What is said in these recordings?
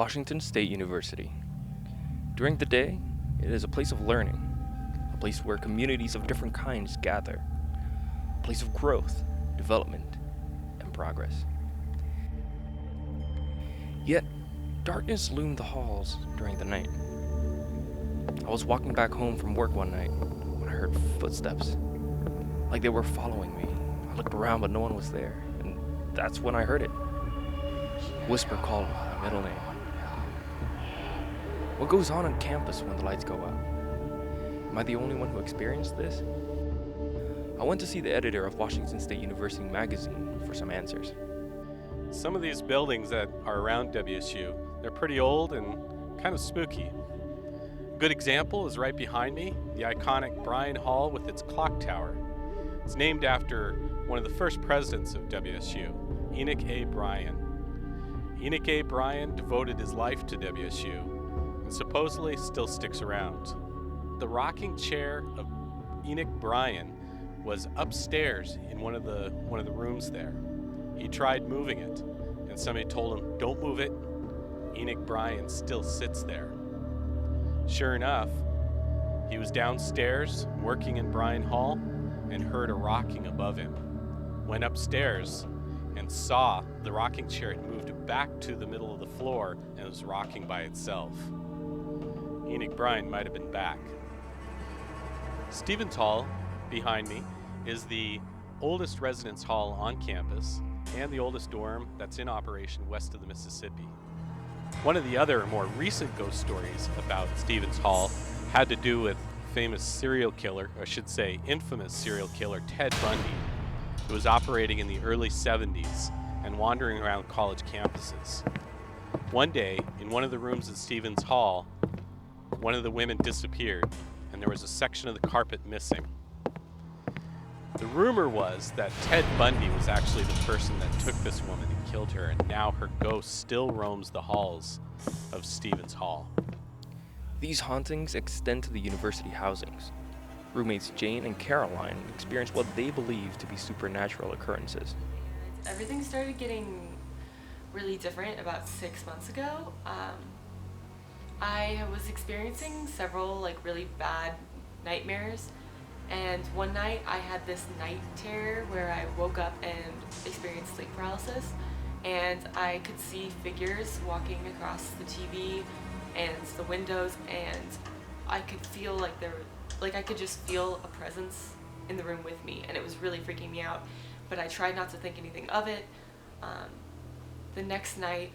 Washington State University. During the day, it is a place of learning, a place where communities of different kinds gather, a place of growth, development, and progress. Yet, darkness loomed the halls during the night. I was walking back home from work one night when I heard footsteps, like they were following me. I looked around, but no one was there, and that's when I heard it. A whisper called my middle name. What goes on campus when the lights go out? Am I the only one who experienced this? I went to see the editor of Washington State University magazine for some answers. Some of these buildings that are around WSU, they're pretty old and kind of spooky. A good example is right behind me, the iconic Bryan Hall with its clock tower. It's named after one of the first presidents of WSU, Enoch A. Bryan. Enoch A. Bryan devoted his life to WSU and supposedly still sticks around. The rocking chair of Enoch Bryan was upstairs in one of the rooms there. He tried moving it, and somebody told him, "Don't move it." Enoch Bryan still sits there. Sure enough, he was downstairs working in Bryan Hall and heard a rocking above him. Went upstairs and saw the rocking chair had moved back to the middle of the floor and was rocking by itself. Enoch Bryan might have been back. Stevens Hall, behind me, is the oldest residence hall on campus and the oldest dorm that's in operation west of the Mississippi. One of the other more recent ghost stories about Stevens Hall had to do with famous serial killer, or I should say infamous serial killer, Ted Bundy, who was operating in the early 70s and wandering around college campuses. One day, in one of the rooms at Stevens Hall, one of the women disappeared, and there was a section of the carpet missing. The rumor was that Ted Bundy was actually the person that took this woman and killed her, and now her ghost still roams the halls of Stevens Hall. These hauntings extend to the university housings. Roommates Jane and Caroline experience what they believe to be supernatural occurrences. Everything started getting really different about 6 months ago. I was experiencing several really bad nightmares, and one night I had this night terror where I woke up and experienced sleep paralysis, and I could see figures walking across the TV and the windows, and I could feel I could just feel a presence in the room with me, and it was really freaking me out, but I tried not to think anything of it. The next night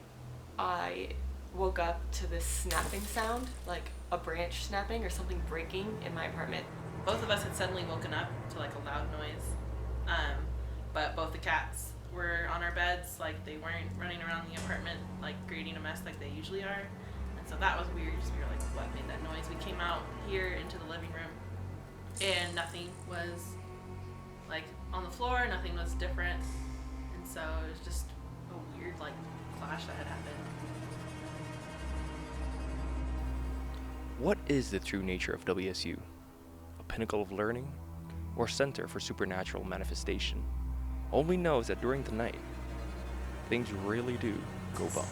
I woke up to this snapping sound, like a branch snapping or something breaking in my apartment. Both of us had suddenly woken up to a loud noise, but both the cats were on our beds, they weren't running around the apartment creating a mess like they usually are, and so that was weird. We were like, what made that noise? We came out here into the living room, and nothing was on the floor, nothing was different, and so it was just a weird clash that had happened. What is the true nature of WSU? A pinnacle of learning, or center for supernatural manifestation? All we know is that during the night, things really do go bump.